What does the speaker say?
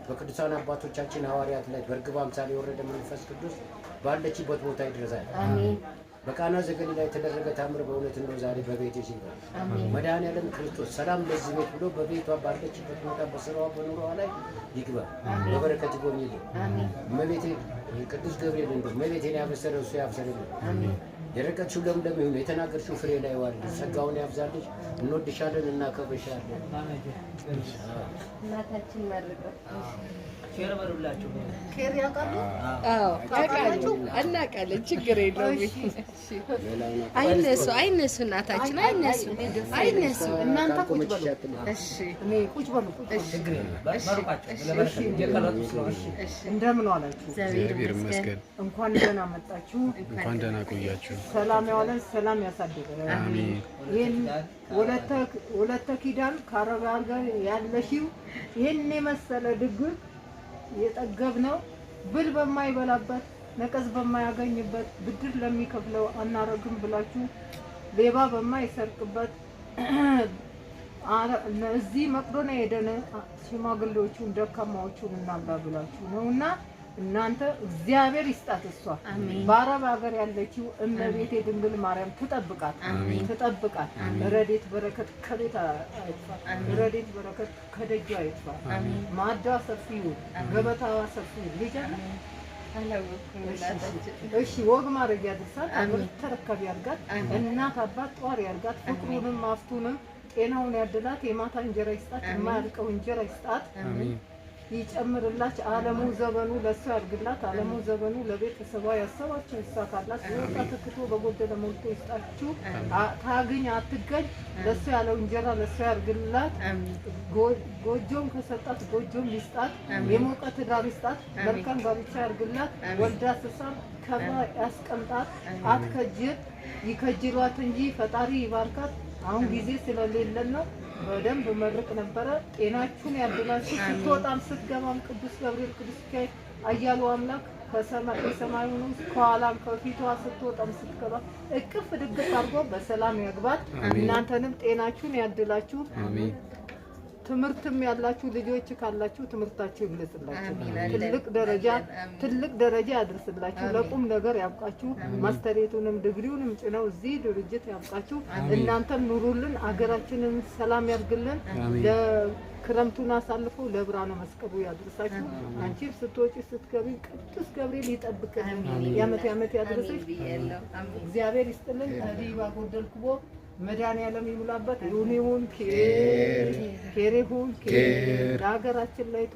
በቅዱሳን አባቶቻችን ሐዋርያት ላይ በርግብ አምሳል የወረደ መንፈስ ቅዱስ ባለችበት ቦታ ይድረሳል። አሜን። በቃና ዘገሊላ የተደረገ ታምር በእውነት ነው ዛሬ በቤትሽ ይሁን። መድኃኔዓለም ክርስቶስ ሰላም ለዚህ ቤት ብሎ በቤቷ ባለችበት ቦታ በስራዋ በኑሮዋ ላይ ይግባ፣ በበረከት ይጎብኝልን። እመቤቴ ቅዱስ ገብርኤል እንደ እመቤቴን ያበሰረ እሱ ያብሰርልን። የረቀችው ለምለም ይሁን፣ የተናገርሽው ፍሬ ላይ ዋል፣ ጸጋውን ያብዛልሽ። እንወድሻለን፣ እናከብርሻለን። እናታችን መርቀው ሼር በሉላችሁ። ሼር ያውቃሉ? አዎ ያውቃሉ፣ እናውቃለን። ችግር የለውም። አይነሱ እናታችን አይነሱ። እናንተ ቁጭ በሉ። እሺ እኔ ቁጭ በሉ። እንደምን ዋላችሁ? እግዚአብሔር ይመስገን። እንኳን ደህና መጣችሁ። እንኳን ደህና ቆያችሁ። ሰላም ያዋለን፣ ሰላም ያሳድረን። አሜን። ይሄን ወለተ ኪዳን ከአረብ ሀገር ያለሽው ይሄን የመሰለ ድግስ የጠገብነው ብል በማይበላበት ነቀዝ በማያገኝበት ብድር ለሚከፍለው አናረግም ብላችሁ ሌባ በማይሰርቅበት እዚህ መቅዶኒያ ሄደን ሽማግሌዎቹን ደካማዎቹን እናብላ ብላችሁ ነውና እናንተ እግዚአብሔር ይስጣት። እሷ በአረብ ሀገር ያለችው እመቤቴ ድንግል ማርያም ትጠብቃት። ረድኤት በረከት ከቤት አይጥፋ፣ ረድኤት በረከት ከደጇ አይጥፋ። ማዕዷ ሰፊ ይሁን፣ ገበታዋ ሰፊ ይሁን። ልጅ እሺ ወግ ማድረግ ያድርሳት፣ አገር ተረካቢ ያርጋት፣ እናት አባት ጧሪ ያርጋት፣ ፍቅሩንም አፍቱንም ጤናውን ያድላት፣ የማታ እንጀራ ይስጣት፣ የማያልቀው እንጀራ ይስጣት ይጨምርላች። ዓለሙ ዘበኑ ለሷ ያርግላት፣ ዓለሙ ዘበኑ ለቤተሰቧ ያሰባቸው ይሳካላት። ወጣ ተክቶ በጎደለ ሞልቶ ይስጣችሁ። ታግኝ አትገኝ፣ ለሷ ያለው እንጀራ ለሷ ያርግላት። ጎጆም ከሰጣት ጎጆም ይስጣት፣ የሞቀ ትዳር ይስጣት፣ መልካም ጋብቻ ያርግላት። ወልዳ ስሳም ከባ ያስቀምጣት፣ አትከጅል ይከጅሏት እንጂ ፈጣሪ ይባርካት። አሁን ጊዜ ስለሌለን ነው። በደንብ መርቅ ነበረ። ጤናችሁን ያድላችሁ። ስትወጣም ስትገባም ቅዱስ ገብርኤል ቅዱስ ሚካኤል አያሉ አምላክ ከሰማይ የሰማዩ ነው ከኋላም ከፊቷ ስትወጣም ስትገባ እቅፍ ድግፍ አድርጎ በሰላም ያግባት። እናንተንም ጤናችሁን ያድላችሁ። ትምህርትም ያላችሁ ልጆች ካላችሁ ትምህርታችሁ ይግለጽላችሁ። ትልቅ ደረጃ ያድርስላችሁ። ለቁም ነገር ያብቃችሁ። ማስተሬቱንም ዲግሪውንም ጭነው እዚህ ድርጅት ያብቃችሁ። እናንተም ኑሩልን፣ አገራችንን ሰላም ያርግልን። ለክረምቱን አሳልፎ ለብርሃነ መስቀሉ ያድርሳችሁ። አንቺም ስትወጪ ስትገቢ ቅዱስ ገብርኤል ይጠብቅልን። ያመት ያድርስሽ። እግዚአብሔር ይስጥልን። ዲባ ጎደልኩቦ መድኃኔዓለም ይሙላበት። ይሁን ኬር ይሁን ለሀገራችን ላይ